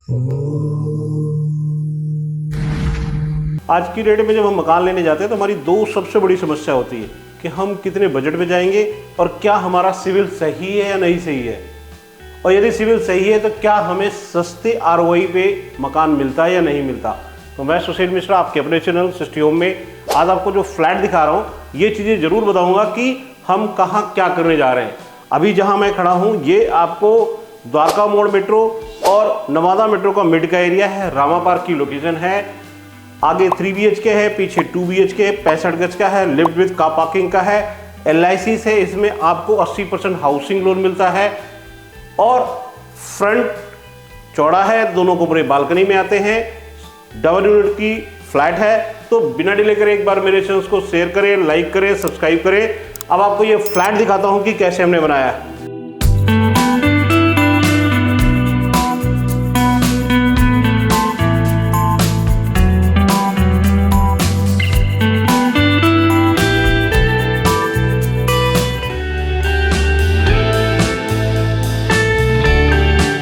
आज की डेट में जब हम मकान लेने जाते हैं तो हमारी दो सबसे बड़ी समस्या होती है कि हम कितने बजट में जाएंगे और क्या हमारा सिविल सही है या नहीं सही है, और यदि सिविल सही है तो क्या हमें सस्ते आरओआई पे मकान मिलता है या नहीं मिलता। तो मैं सुशील मिश्रा आपके अपने चैनल सृष्टि होम में आज आपको जो फ्लैट दिखा रहा हूँ ये चीज़ें ज़रूर बताऊँगा कि हम कहाँ क्या करने जा रहे हैं। अभी जहाँ मैं खड़ा हूँ ये आपको द्वारका मोड़ मेट्रो और नवादा मेट्रो का मिड का एरिया है। रामा पार्क की लोकेशन है। आगे 3 BHK है, पीछे 2 BHK 65 गज का है, लिफ्ट विद कार पार्किंग का है, LIC से इसमें आपको 80% हाउसिंग लोन मिलता है और फ्रंट चौड़ा है, दोनों कमरे बालकनी में आते हैं, डबल यूनिट की फ्लैट है। तो बिना डिले करे एक बार मेरे चैनल को शेयर करें, लाइक करें, सब्सक्राइब करें। अब आपको ये फ्लैट दिखाता हूँ कि कैसे हमने बनाया है।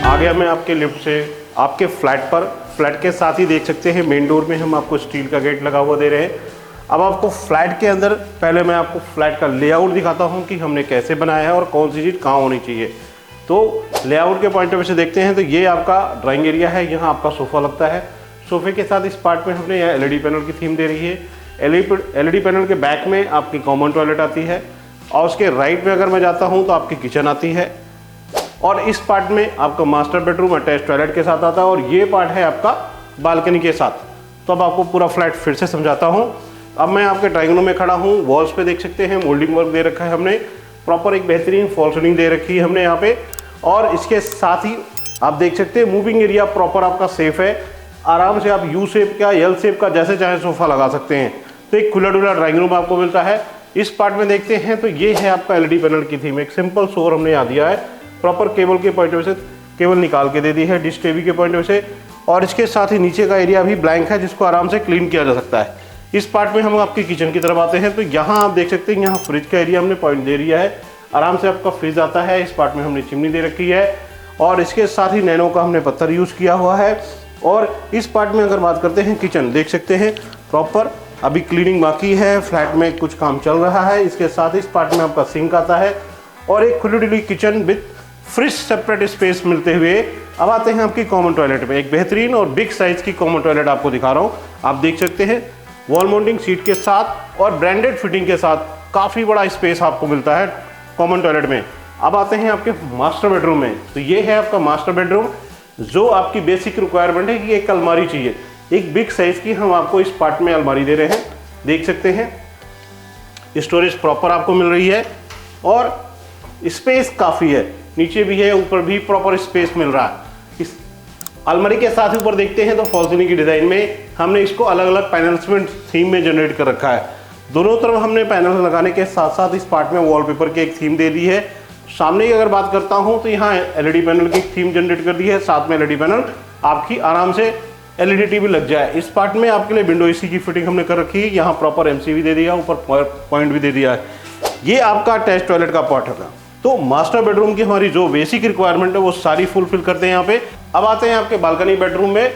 आ गया मैं आपके लिफ्ट से आपके फ्लैट पर। फ्लैट के साथ ही देख सकते हैं मेन डोर में हम आपको स्टील का गेट लगा हुआ दे रहे हैं। अब आपको फ्लैट के अंदर पहले मैं आपको फ्लैट का लेआउट दिखाता हूं कि हमने कैसे बनाया है और कौन सी चीज़ कहाँ होनी चाहिए। तो लेआउट के पॉइंट ऑफ व्यू से देखते हैं तो ये आपका ड्राइंग एरिया है, यहाँ आपका सोफ़ा लगता है। सोफे के साथ इस पार्ट में हमने यहाँ LED पैनल की थीम दे रही है। LED पैनल के बैक में आपकी कॉमन टॉयलेट आती है और उसके राइट में अगर मैं जाता हूँ तो आपकी किचन आती है और इस पार्ट में आपका मास्टर बेडरूम अटैच टॉयलेट के साथ आता है और ये पार्ट है आपका बालकनी के साथ। तो अब आपको पूरा फ्लैट फिर से समझाता हूँ। अब मैं आपके ड्राइंग रूम में खड़ा हूँ। वॉल्स पे देख सकते हैं मोल्डिंग वर्क दे रखा है हमने, प्रॉपर एक बेहतरीन फॉल सीलिंग दे रखी है हमने यहाँ पे। और इसके साथ ही आप देख सकते हैं मूविंग एरिया प्रॉपर आपका सेफ है। आराम से आप U शेप का L शेप का जैसे चाहे सोफा लगा सकते हैं। तो एक खुला डुला ड्राइंग रूम आपको मिलता है। इस पार्ट में देखते हैं तो ये है आपका LED पैनल की थीम। एक सिंपल सोर हमने यहाँ दिया है, प्रॉपर केबल के पॉइंट ऑफ व्यू से केबल निकाल के दे दी है, डिश टीवी के पॉइंट ऑफ व्यू से। और इसके साथ ही नीचे का एरिया भी ब्लैंक है जिसको आराम से क्लीन किया जा सकता है। इस पार्ट में हम आपकी किचन की तरफ आते हैं तो यहाँ आप देख सकते हैं यहाँ फ्रिज का एरिया हमने पॉइंट दे दिया है। आराम से आपका फ्रिज आता है। इस पार्ट में हमने चिमनी दे रखी है और इसके साथ ही नैनो का हमने पत्थर यूज़ किया हुआ है। और इस पार्ट में अगर बात करते हैं किचन देख सकते हैं प्रॉपर अभी क्लीनिंग बाकी है, फ्लैट में कुछ काम चल रहा है। इसके साथ इस पार्ट में आपका सिंक आता है और एक खुली डुली kitchen with fridge separate space मिलते हुए अब आते हैं आपकी कॉमन टॉयलेट में। एक बेहतरीन और बिग साइज की कॉमन टॉयलेट आपको दिखा रहा हूँ। आप देख सकते हैं वॉल माउंटिंग सीट के साथ और ब्रांडेड फिटिंग के साथ काफ़ी बड़ा स्पेस आपको मिलता है कॉमन टॉयलेट में। अब आते हैं आपके मास्टर बेडरूम में। तो ये है आपका मास्टर बेडरूम जो आपकी बेसिक रिक्वायरमेंट है कि एक अलमारी चाहिए। एक बिग साइज की हम आपको इस पार्ट में अलमारी दे रहे हैं। देख सकते हैं स्टोरेज प्रॉपर आपको मिल रही है और स्पेस काफ़ी है, नीचे भी है ऊपर भी प्रॉपर स्पेस मिल रहा है। इस अलमारी के साथ ऊपर देखते हैं तो फॉल सीलिंग की डिज़ाइन में हमने इसको अलग अलग पैनल्स में थीम में जनरेट कर रखा है। दोनों तरफ हमने पैनल लगाने के साथ साथ इस पार्ट में वॉलपेपर की एक थीम दे दी है। सामने की अगर बात करता हूँ तो यहाँ LED पैनल की थीम जनरेट कर दी है। साथ में LED पैनल आपकी आराम से LED TV लग जाए। इस पार्ट में आपके लिए विंडो AC की फिटिंग हमने कर रखी है। यहाँ प्रॉपर MCV दे दिया, ऊपर पॉइंट भी दे दिया है। ये आपका अटैच टॉयलेट का पार्ट है। तो मास्टर बेडरूम की हमारी जो बेसिक रिक्वायरमेंट है वो सारी फुलफिल करते हैं यहाँ पे। अब आते हैं आपके बालकनी बेडरूम में।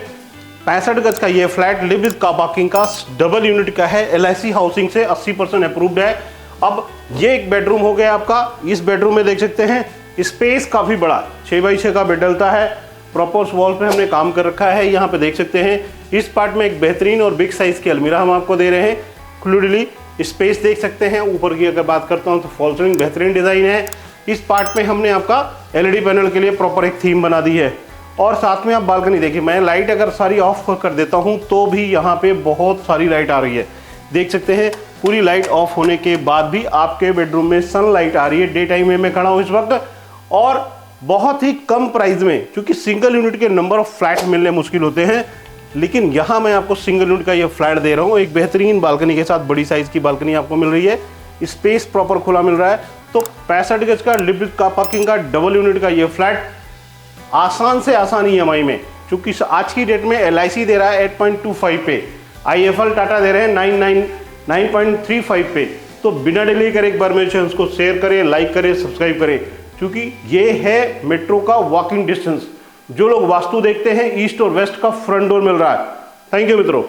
65 गज का ये flat live with car parking का डबल यूनिट का है। LIC हाउसिंग से 80% अप्रूव्ड है। अब ये एक बेडरूम हो गया आपका। इस बेडरूम में देख सकते हैं स्पेस काफ़ी बड़ा 6x6 का बेड डलता है। प्रॉपर वॉल पे हमने काम कर रखा है। यहाँ पे देख सकते हैं इस पार्ट में एक बेहतरीन और बिग साइज की अलमीरा हम आपको दे रहे हैं। खुली स्पेस देख सकते हैं। ऊपर की अगर बात करता हूँ तो फॉल सीलिंग बेहतरीन डिज़ाइन है। इस पार्ट में हमने आपका LED पैनल के लिए प्रॉपर एक थीम बना दी है। और साथ में आप बालकनी देखिए, मैं लाइट अगर सारी ऑफ कर देता हूं तो भी यहाँ पे बहुत सारी लाइट आ रही है। देख सकते हैं पूरी लाइट ऑफ होने के बाद भी आपके बेडरूम में सनलाइट आ रही है। डे टाइम में मैं खड़ा हूँ इस वक्त और बहुत ही कम प्राइस में, क्योंकि सिंगल यूनिट के नंबर ऑफ फ्लैट मिलने मुश्किल होते हैं, लेकिन यहाँ मैं आपको सिंगल यूनिट का ये फ्लैट दे रहा हूँ। एक बेहतरीन बालकनी के साथ बड़ी साइज की बालकनी आपको मिल रही है। स्पेस प्रॉपर खुला मिल रहा है। तो 65 गज का लिव विद कार पार्किंग का डबल यूनिट का ये फ्लैट आसान से आसान EMI में, क्योंकि आज की डेट में LIC दे रहा है 8.25 पे, IFL टाटा दे रहे हैं 9.35 पे। तो बिना डिले करे एक बार मेरे चैनल को शेयर करें, लाइक करें, सब्सक्राइब करें, क्योंकि ये है मेट्रो का वॉकिंग डिस्टेंस। जो लोग वास्तु देखते हैं ईस्ट और वेस्ट का फ्रंट डोर मिल रहा है। थैंक यू मित्रों।